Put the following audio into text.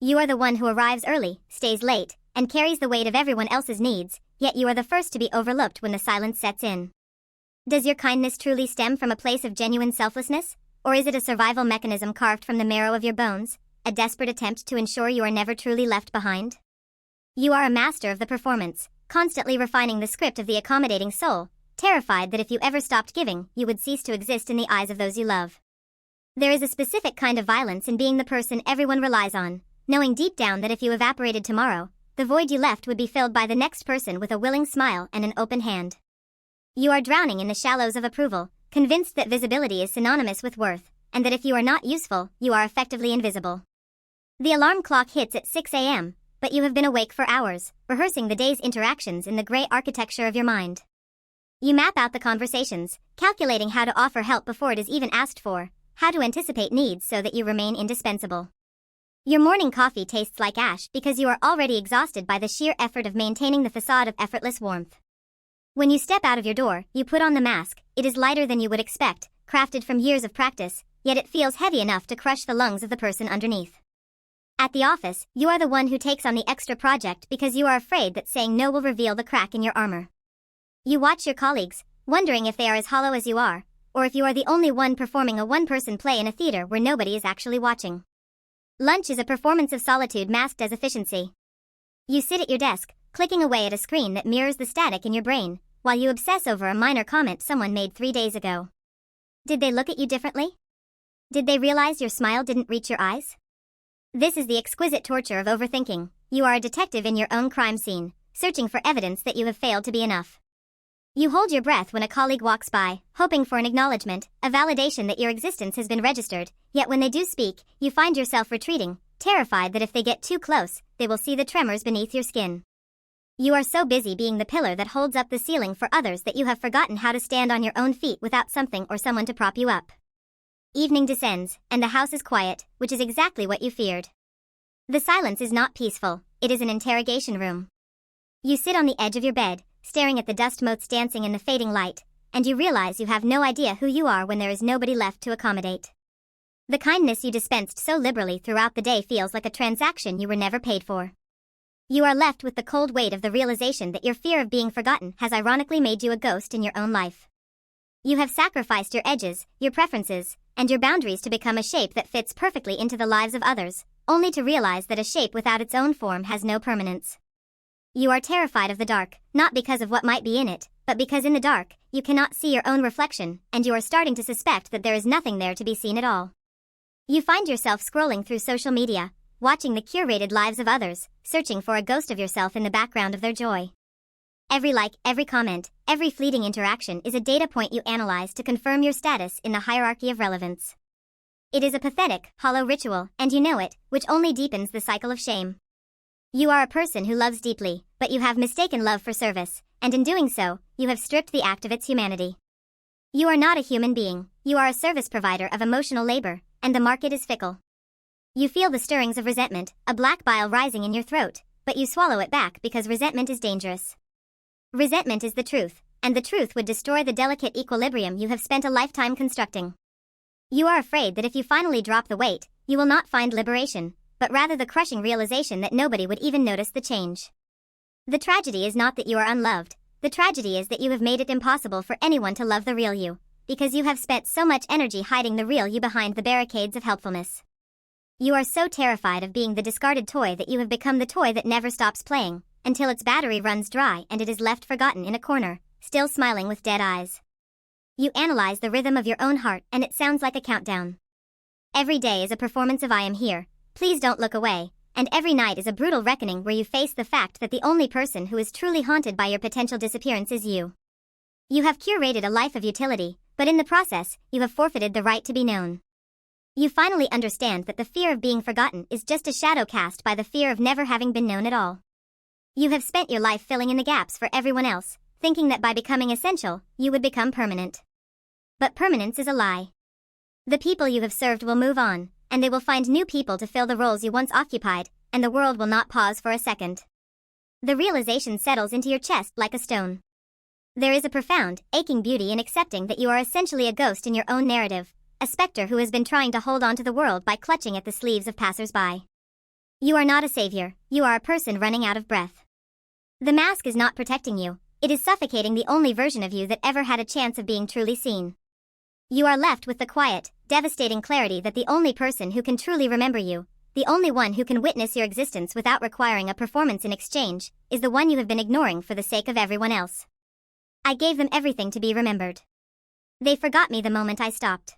You are the one who arrives early, stays late, and carries the weight of everyone else's needs, yet you are the first to be overlooked when the silence sets in. Does your kindness truly stem from a place of genuine selflessness, or is it a survival mechanism carved from the marrow of your bones, a desperate attempt to ensure you are never truly left behind? You are a master of the performance, constantly refining the script of the accommodating soul, terrified that if you ever stopped giving, you would cease to exist in the eyes of those you love. There is a specific kind of violence in being the person everyone relies on, knowing deep down that if you evaporated tomorrow, the void you left would be filled by the next person with a willing smile and an open hand. You are drowning in the shallows of approval, convinced that visibility is synonymous with worth, and that if you are not useful, you are effectively invisible. The alarm clock hits at 6 a.m., but you have been awake for hours, rehearsing the day's interactions in the gray architecture of your mind. You map out the conversations, calculating how to offer help before it is even asked for, how to anticipate needs so that you remain indispensable. Your morning coffee tastes like ash because you are already exhausted by the sheer effort of maintaining the facade of effortless warmth. When you step out of your door, you put on the mask. It is lighter than you would expect, crafted from years of practice, yet it feels heavy enough to crush the lungs of the person underneath. At the office, you are the one who takes on the extra project because you are afraid that saying no will reveal the crack in your armor. You watch your colleagues, wondering if they are as hollow as you are, or if you are the only one performing a one-person play in a theater where nobody is actually watching. Lunch is a performance of solitude masked as efficiency. You sit at your desk, clicking away at a screen that mirrors the static in your brain, while you obsess over a minor comment someone made 3 days ago. Did they look at you differently? Did they realize your smile didn't reach your eyes? This is the exquisite torture of overthinking. You are a detective in your own crime scene, searching for evidence that you have failed to be enough. You hold your breath when a colleague walks by, hoping for an acknowledgement, a validation that your existence has been registered, yet when they do speak, you find yourself retreating, terrified that if they get too close, they will see the tremors beneath your skin. You are so busy being the pillar that holds up the ceiling for others that you have forgotten how to stand on your own feet without something or someone to prop you up. Evening descends, and the house is quiet, which is exactly what you feared. The silence is not peaceful, it is an interrogation room. You sit on the edge of your bed, staring at the dust motes dancing in the fading light, and you realize you have no idea who you are when there is nobody left to accommodate. The kindness you dispensed so liberally throughout the day feels like a transaction you were never paid for. You are left with the cold weight of the realization that your fear of being forgotten has ironically made you a ghost in your own life. You have sacrificed your edges, your preferences, and your boundaries to become a shape that fits perfectly into the lives of others, only to realize that a shape without its own form has no permanence. You are terrified of the dark, not because of what might be in it, but because in the dark, you cannot see your own reflection, and you are starting to suspect that there is nothing there to be seen at all. You find yourself scrolling through social media, watching the curated lives of others, searching for a ghost of yourself in the background of their joy. Every like, every comment, every fleeting interaction is a data point you analyze to confirm your status in the hierarchy of relevance. It is a pathetic, hollow ritual, and you know it, which only deepens the cycle of shame. You are a person who loves deeply, but you have mistaken love for service, and in doing so, you have stripped the act of its humanity. You are not a human being, you are a service provider of emotional labor, and the market is fickle. You feel the stirrings of resentment, a black bile rising in your throat, but you swallow it back because resentment is dangerous. Resentment is the truth, and the truth would destroy the delicate equilibrium you have spent a lifetime constructing. You are afraid that if you finally drop the weight, you will not find liberation, but rather the crushing realization that nobody would even notice the change. The tragedy is not that you are unloved, the tragedy is that you have made it impossible for anyone to love the real you, because you have spent so much energy hiding the real you behind the barricades of helpfulness. You are so terrified of being the discarded toy that you have become the toy that never stops playing, until its battery runs dry and it is left forgotten in a corner, still smiling with dead eyes. You analyze the rhythm of your own heart and it sounds like a countdown. Every day is a performance of I am here, please don't look away, and every night is a brutal reckoning where you face the fact that the only person who is truly haunted by your potential disappearance is you. You have curated a life of utility, but in the process, you have forfeited the right to be known. You finally understand that the fear of being forgotten is just a shadow cast by the fear of never having been known at all. You have spent your life filling in the gaps for everyone else, thinking that by becoming essential, you would become permanent. But permanence is a lie. The people you have served will move on, and they will find new people to fill the roles you once occupied, and the world will not pause for a second. The realization settles into your chest like a stone. There is a profound, aching beauty in accepting that you are essentially a ghost in your own narrative, a specter who has been trying to hold on to the world by clutching at the sleeves of passers-by. You are not a savior, you are a person running out of breath. The mask is not protecting you, it is suffocating the only version of you that ever had a chance of being truly seen. You are left with the quiet, devastating clarity that the only person who can truly remember you, the only one who can witness your existence without requiring a performance in exchange, is the one you have been ignoring for the sake of everyone else. I gave them everything to be remembered. They forgot me the moment I stopped.